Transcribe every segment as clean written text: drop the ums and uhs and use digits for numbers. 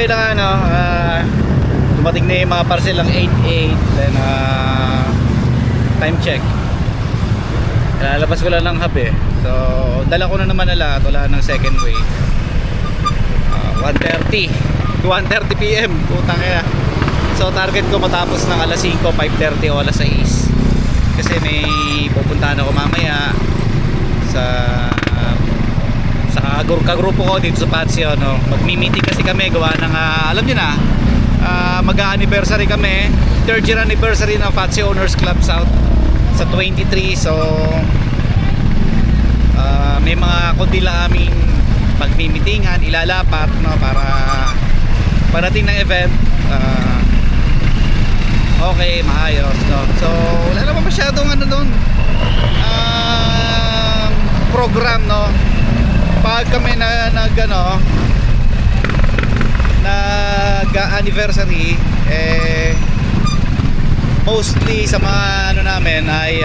Okay na ano, dumating na yung mga parcel ng 8-8. Then time check. Lalabas ko lang ng hub eh. So dala ko na naman na lahat. Wala ng second wave. 1:30 PM. Putang ina. So target ko matapos ng alas 5, 5:30 o alas 6. Kasi may pupuntahan ako mamaya sa kagrupo ko dito sa Patio, no? Magmi-meeting kasi kami gawa ng alam niyo na, mag-anniversary kami, 3rd year anniversary ng Patio Owners Club South sa 23. So may mga kundi lang aming pagmi-meetingan, ilalapat, no, para parating ng event. Okay, maayos, no? So wala naman masyadong ano doon, program, no? Pag kami nag-anniversary, mostly sa mga ano namin ay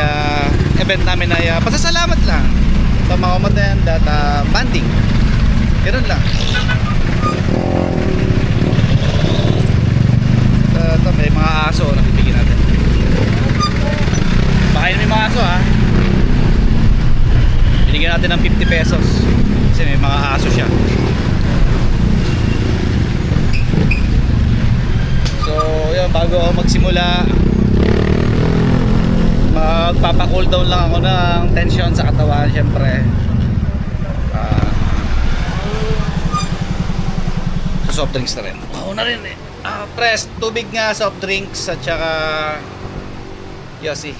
event namin ay pasasalamat lang sa mga umattend at banding. Ganun lang. Ito may mga aso na bibigyan natin. Baka yun may mga aso, ha. Binigyan natin ng 50 pesos kasi may mga aso siya. So yun, bago ako magsimula, magpapa-cool down lang ako ng tension sa katawan. Syempre sa soft drinks na rin. Oo na rin eh. Press, tubig nga, soft drinks at saka Yossi.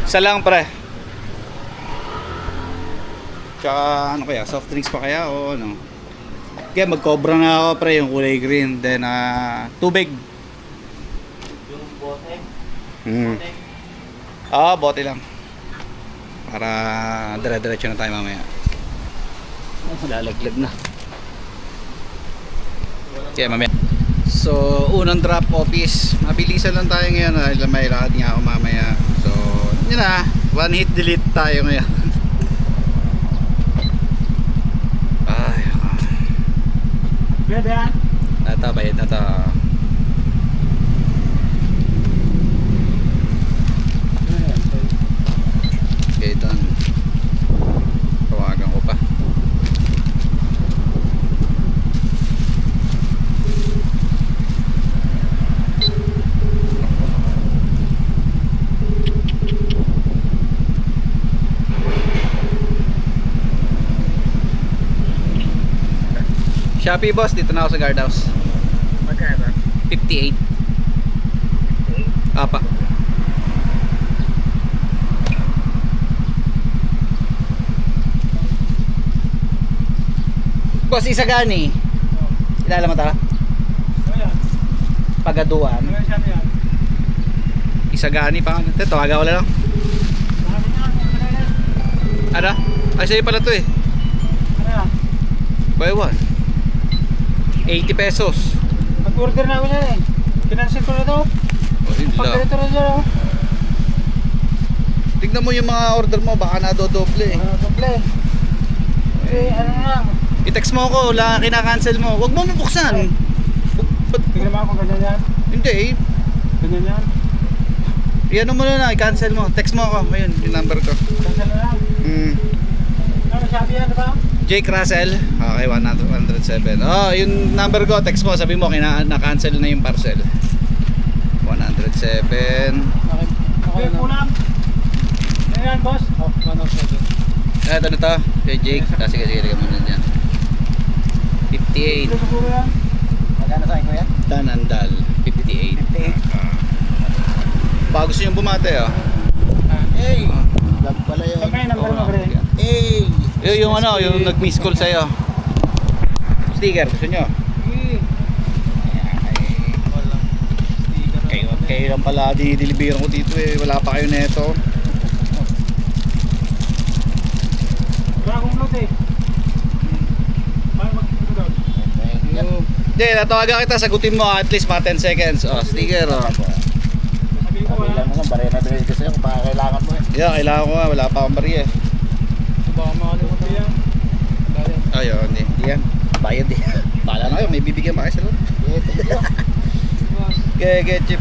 Isa lang, pre. Tsaka ano kaya, soft drinks pa kaya o ano? Kaya mag-cobra na ako, pre, yung kulay green. Then tubig. Yung bote? Bote? Bote lang. Para dire-diretso na tayo mamaya. Lalaglag na. Kaya mamaya. So unang drop office, mabilisan lang tayo ngayon dahil may lakad nga ako mamaya. So yun na, one hit delete tayo ngayon. Ay, Pwede yan? nata bayad nata. Okay, done. Tawagan ko pa. Shopee, boss, dito na ako sa guardhouse. Magkano? 58. Apa. Boss, Isagani. Kilala mo ta? Pagaduan. Isagani pa. Tawagan ko lang. Ano? Ay, sa'yo pala to eh. Buy one. 80 pesos. Mag-order na ako niyan eh. Kinansel ko na to. Pag-dito na dyan ako. Tignan mo yung mga order mo, baka nadodoble eh. Doble. Eh, ano na. I-text mo ako, kinakancel mo. Huwag mo mabuksan. Tignan mo ako ganyan yan. Hindi eh. Ganyan yan. Iano mo na, i-cancel mo. Text mo ako. Ayun, yung number ko. Cancel na lang. Ano, sabi yan, diba? Jake Russell. Okay, 107. Oh, yung number ko, text mo, sabi mo na-cancel na yung parcel. 107. Okay, pulang. Ano yan, boss? Oh, 107. Ito na to, kay Jake. Sige, muna dyan. 58. Ito siguro yan. Magkano sa akin ko yan? Tanandal, 58. 58. Baka gusto nyo bumate, oh. Hey! Vlog pala yun. Pagkain number mo, Gre. Hey! Yung ano, yung nag-miss call sa'yo. Sticker, gusto nyo? Kayo lang pala, dinideliveran ko dito eh. Wala pa kayo neto. Bagong load eh. Paano mag-ito daw? Hindi, natawagan kita, sagutin mo at least mga 10 seconds. Oh, sticker, oh. Sabihin ko wala. Lang naman, barena bilhin ko sa'yo kung kailangan mo eh. Yeah, kailangan ko nga. Wala pa akong bariya. Baka makalimutan yan. Ayun, hindi yan. Bayad eh. Bahala na kayo, may bibigyan pa kayo sa loob. Okay, chip.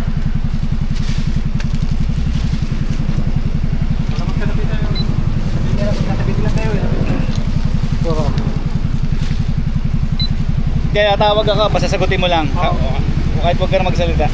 Wala magkanabi tayo. Magkatabi lang tayo. Oo. Kaya tawag ako, pasasagutin mo lang. Oo. Kahit huwag ka na magsalita.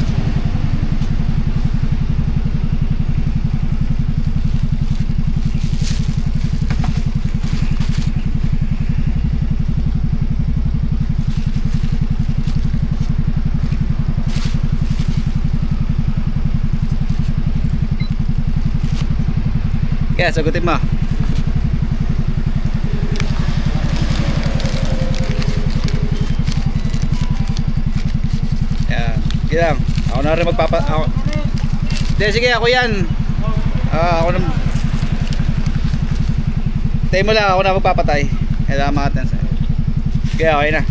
Kaya sagutin mo. Yan. Sige lang. Ako na rin sige, ako yan. Ako na. Tayo mo lang, ako na magpapatay. Kailangan makatan sa. Kaya okay na.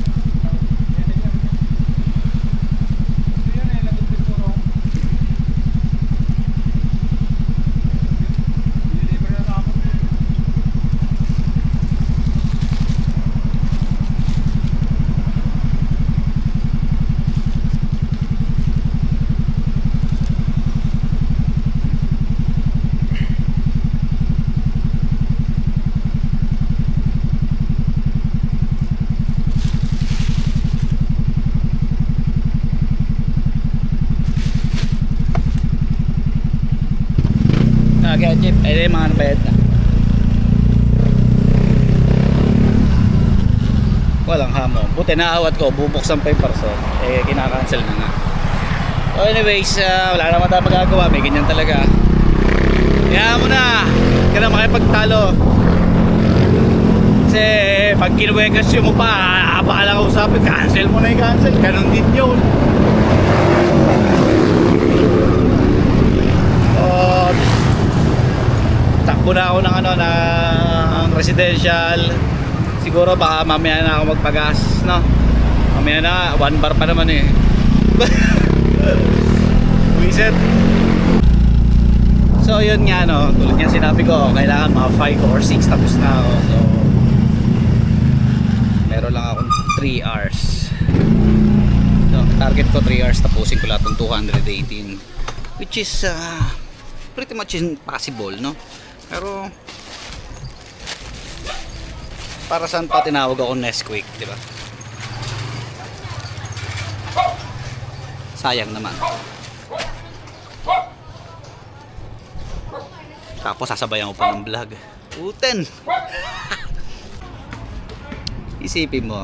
Kaya chip, ay mga nabayad na. Walang hamo. Buti naawat ko, bubuksan pa yung parcel. Eh, kinakancel na nga. So anyways, wala naman tayo magagawa. May ganyan talaga. Kaya mo na. Kaya na makipagtalo. Kasi pag kinuwekasyon mo pa, abala ka usapin, cancel mo na yung cancel. Ganun din yun. Takbo na ako ng ng residential. Siguro baka mamaya na ako magpagas, no? Mamaya na, 1 bar pa naman eh. Wiset. So yun nga, no, tulad nga sinabi ko, kailangan mga 5 or 6 tapos na ako. So meron lang akong 3 hours. So, target ko 3 hours, tapusin ko lahat ng 218, which is pretty much impossible, no? Pero para saan pa tinawag ako Nesquik, di ba? Sayang naman. Tapos sasabayan ko pa ng vlog. Uten. Isipin mo,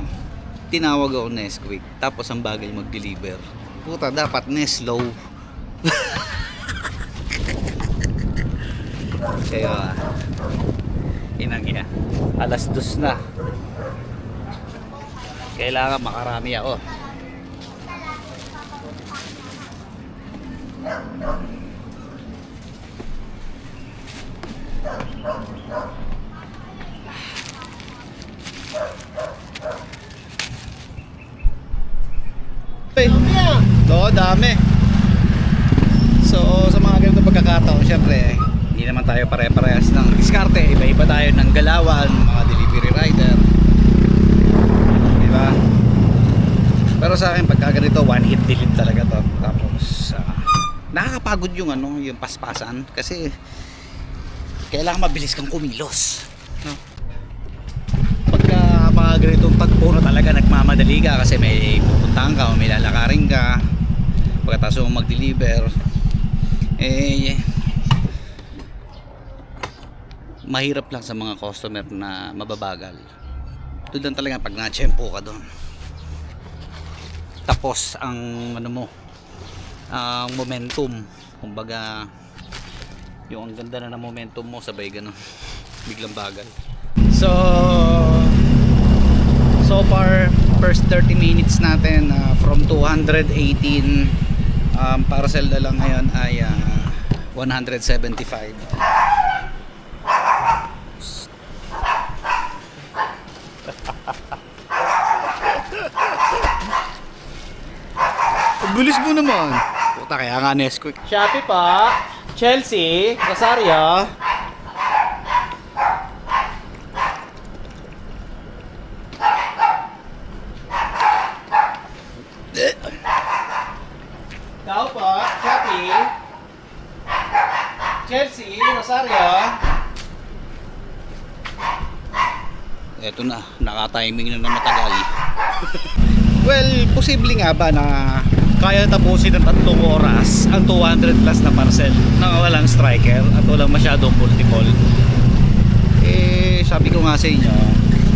tinawag ako Nesquik, tapos ang bagal mag-deliver. Puta, dapat Neslow. Kaya inangya, 2:00 na. Kailangan makarami ako. Dami. So sa mga ganito pagkakataon, syempre hindi naman tayo pare-parehas ng diskarte. Iba-iba tayo ng galawan, mga delivery rider, diba? Pero sa akin pagka ganito, one hit delete talaga to. Tapos nakakapagod yung yung paspasan, kasi kailangan mabilis kang kumilos, no? Pagka mga ganitong tagpo na talaga nagmamadali ka kasi may pupuntahan ka o may lalakarin ka, pagkatapos mo mag-deliver, mahirap lang sa mga customer na mababagal. Doon lang talaga pag na-tsempo ka doon. Tapos ang ang momentum, kumbaga yung ang ganda na ng momentum mo, sabay ganun, biglang bagal. So far, first 30 minutes natin, from 218 parcel na lang ngayon ay 175. Bilis mo naman. Puta, kaya nga Nesquik. Shopee pa, Chelsea, Rosario, Chelsea, Rosario. Eto na, naka-timing na matagal. Well, posible nga ba na kaya tapusin ng 3 oras ang 200 plus na parcel na walang striker at walang masyadong multiple? Eh, sabi ko nga sa inyo,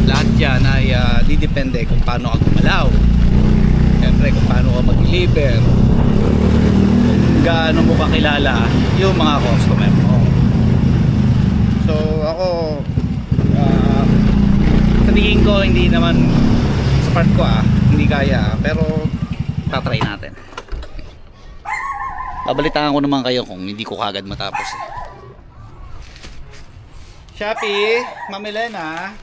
lahat yan ay didepende kung paano ka gumalaw. Siyempre, kung paano ka mag-deliver, kung gaano mo kakilala yung mga customer mo. So, ako, sa tingin ko, hindi naman sa part ko hindi kaya, pero tatry natin. Babalitaan ko naman kayo kung hindi ko kagad matapos Shopee, Ma'am Elena.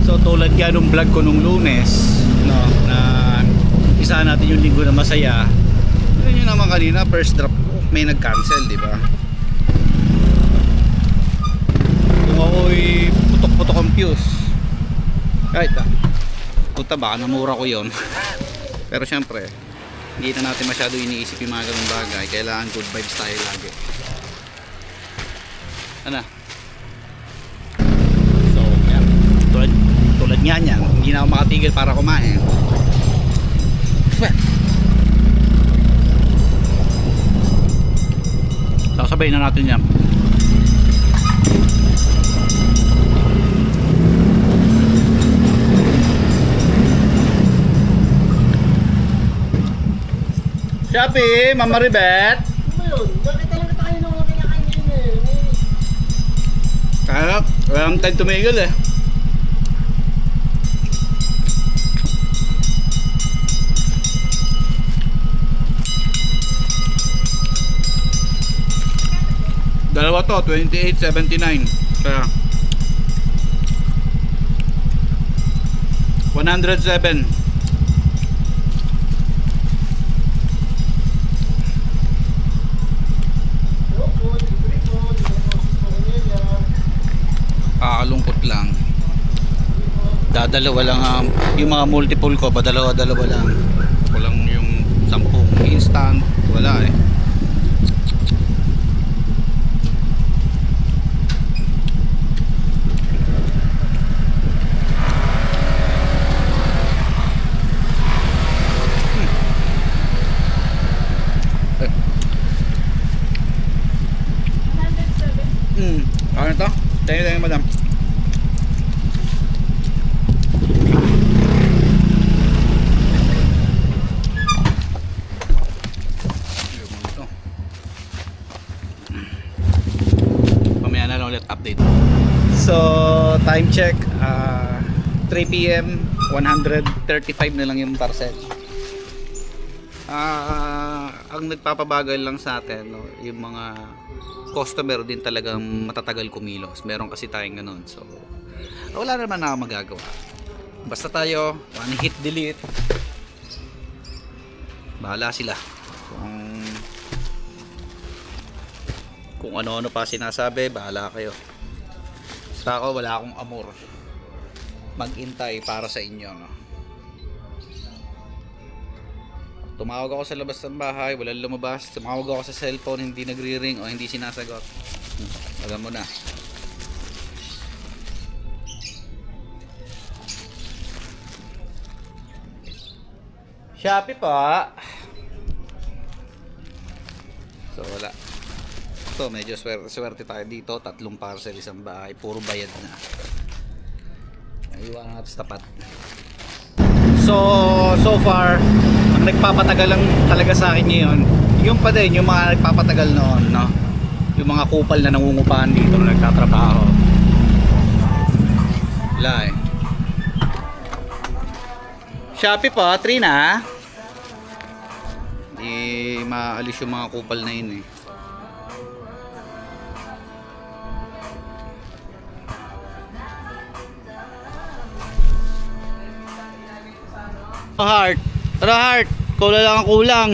So tulad nga nung vlog ko nung Lunes, no, na isa natin yung linggo na masaya. Yun yun naman kanina, first drop ko, may nag-cancel, di ba? Kung ako'y putok-putok ang fuse, kahit puta baka namura ko yon. Pero syempre, hindi na natin masyado iniisip yung mga ganung bagay. Kailangan good vibes tayo lagi. Ano? So, yan. Tulad nga niyan, hindi na ako makatigil para kumain. Sasabay na natin yan. Shopee, Mama Ribet. Bakit talaga tayo nung kinakain yun eh? Kaya, walang time tumigil eh. Dalawa to, 28.79. Kaya 107. Kakalungkot lang. Dadalawa lang yung mga multiple ko, padalawa-dalawa lang. Walang yung 10 instant, wala eh. Ano to? Tayo madam. Mamaya na lang ulit update. So, time check 3 PM, 135 na lang yung parcel. Ang nagpapabagal lang sa atin, no, yung mga customer din talagang matatagal kumilos. Meron kasi tayong ganun. So, wala naman na magagawa. Basta tayo, one hit delete. Bahala sila. Kung ano-ano pa sinasabi, bahala kayo. Basta ako, wala akong amor. Mag-intay para sa inyo, no? Tumawag ako sa labas ng bahay, walang lumabas. Tumawag ako sa cellphone, hindi nagri-ring o hindi sinasagot. Alam mo na. Shopee pa. So wala. So medyo swerte tayo dito. 3 parcel, isang bahay. Puro bayad na. Iwan natin sa tapat. So far, ang nagpapatagal lang talaga sa akin ngayon, yung pa din, yung mga nagpapatagal noon, no? Yung mga kupal na nangungupahan dito na nagtatrabaho. Wala eh. Shopee po, 3 na. Hindi maalis yung mga kupal na yun eh. Heart. Tara Heart. Kula lang ang kulang.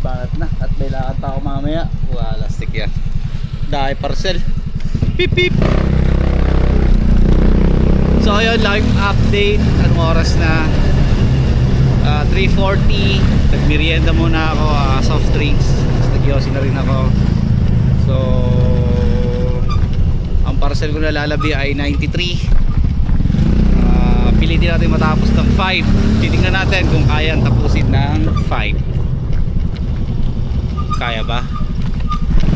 Bakit na? At may lakad pa ako mamaya. Wala, stick yan. Dahil parcel. Pip pip. So ayun, live update. Anong oras na? 3:40. Nagmerienda muna ako, soft drinks. Tapos nagyosi na rin ako. So ang parcel ko na lalabi ay 93. Pilitin natin matapos ng 5. Titingnan natin kung kaya tapusin ng 5. Kaya ba?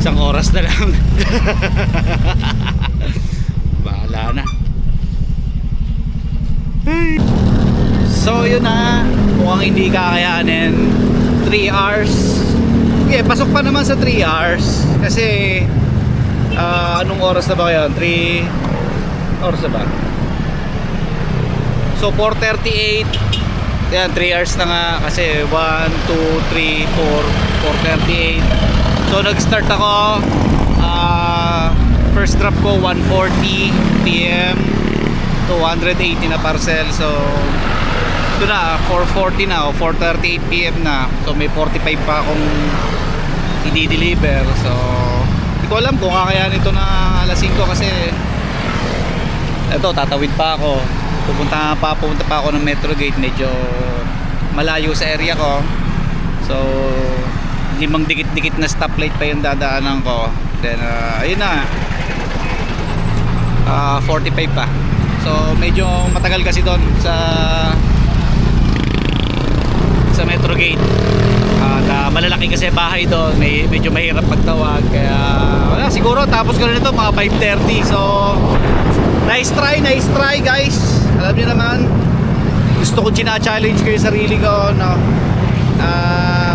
Isang oras na lang. Bahala na. So yun na, mukhang hindi kakayanin. 3 hours. Okay, pasok pa naman sa 3 hours. Kasi anong oras na ba kayo? 3 oras na ba? So 4:38. Yan, 3 hours na nga. Kasi 1, 2, 3, 4, 4:38. So nag-start ako, first drop ko 1:40 PM, 280 na parcel. So ito na, 4:40 na o 4:38 PM na. So may 45 pa akong i-deliver. So hindi ko alam kung kakayanin ito na alas 5 kasi ito, tatawid pa ako. Pupunta pa ako ng Metro Gate. Medyo malayo sa area ko. So limang dikit-dikit na stoplight pa yung dadaanan ko. Then ayun na, 45 pa. So medyo matagal kasi doon sa Metro Gate. Malalaki kasi bahay doon, medyo mahirap magtawag. Kaya wala, siguro tapos ko na nito mga 5:30. So nice try guys. Alam niyo naman, gusto ko challenge ko yung sarili ko, no?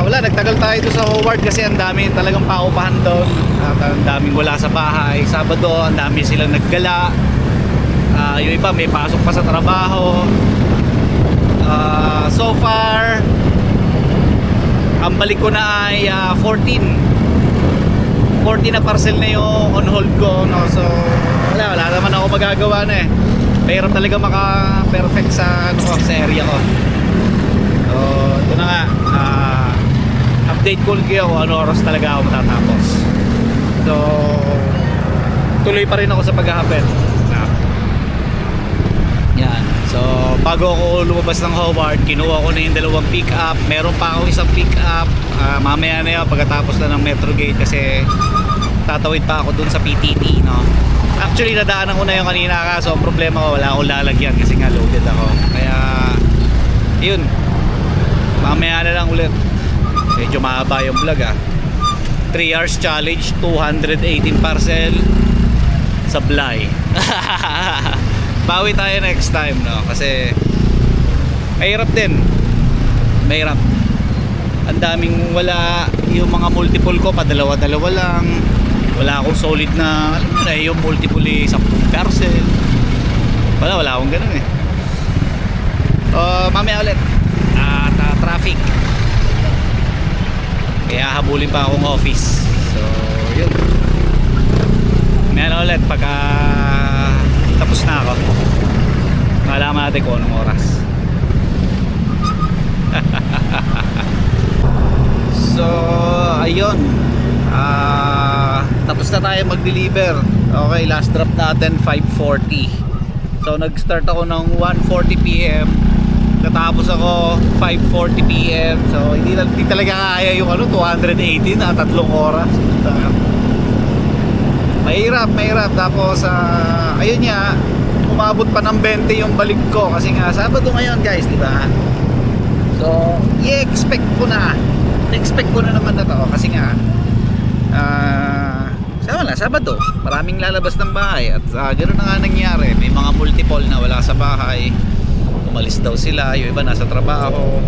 Wala, nagtagal tayo ito sa Howard kasi ang dami talagang paupahan doon. At ang daming wala sa bahay. Sabado, ang dami silang naggala. Yung iba may pasok pa sa trabaho. So far, ang balik ko na ay 14 na parcel na yung on hold ko, no? So wala naman ako magagawa na eh. Mahirap talaga maka-perfect sa area ko. So ito na nga, update ko kayo kung ano oras talaga ako matatapos. So tuloy pa rin ako sa paghahapit. Yan. So bago ako lumabas ng Howard, kinuha ko na yung dalawang pick up. Meron pa ako isang pick up, mamaya na yun pagkatapos na ng Metro Gate kasi tatawid pa ako dun sa PTT, no? Actually nadaanan ko na yung kanina, kaso ang problema ko wala akong lalagyan kasi nga loaded ako. Kaya yun, mamaya na lang ulit. Medyo mahaba yung vlog 3 hours challenge, 218 parcel sablay. Bawi tayo next time, no? Kasi mahirap din. Mahirap. Ang daming wala. Yung mga multiple ko padalawa-dalawa lang. Wala akong solid na, alam mo na, yung multiple 10 parcel. Wala akong ganun eh. Mamaya ulit at traffic, kaya habulin pa akong office. So yun, mamaya ulit pagka tapos na ako. Malaman natin kung anong oras. So ayun, tapos na tayo mag-deliver. Okay, last drop natin 5:40. So nag-start ako ng 1:40 PM. Natapos ako 5:40 PM. So hindi talaga kaya yung 280 na 3 oras. Mahirap. Tapos ayun nga, umabot pa ng 20 yung balik ko kasi nga Sabado ngayon, guys, di ba? So i-expect ko na naman na to kasi nga Sabado, maraming lalabas ng bahay at ganoon na nga nangyari. May mga multiple na wala sa bahay, umalis daw sila, yung iba nasa trabaho.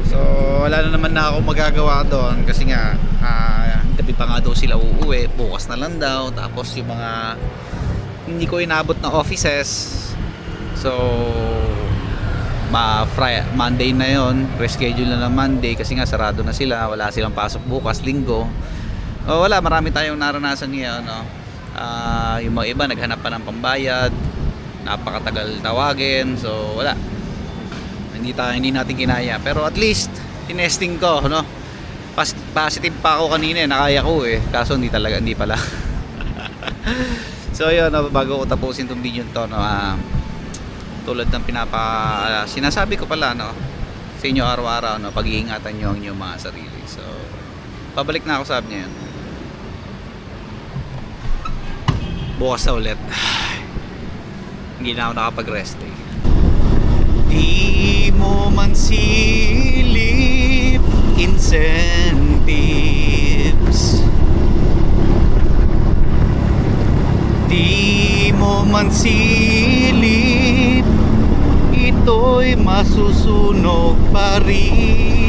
So wala na naman na ako magagawa doon kasi nga gabi pa nga daw sila uuwi, bukas na lang daw. Tapos yung mga hindi ko inabot na offices, so Monday na yon, reschedule na ng Monday kasi nga sarado na sila, wala silang pasok bukas, Linggo. Wala, marami tayong naranasan ngayon, no? Yung mga iba naghanap pa ng pambayad, napakatagal tawagin, so wala, hindi natin kinaya. Pero at least tinesting ko, no? Positive pa ako kanina, nakaya ko eh, kaso hindi pala. So yun, no, bago ko tapusin tong video to, no, tulad ng sinasabi ko pala, no, sa inyo araw-araw, no, pag-iingatan nyo ang inyong mga sarili. So pabalik na ako, sabi niya yun. Bukas na ulit. Hindi na ako nakapag-rest eh. Di mo man silip incentives, di mo man silip, ito'y masusunog pa rin.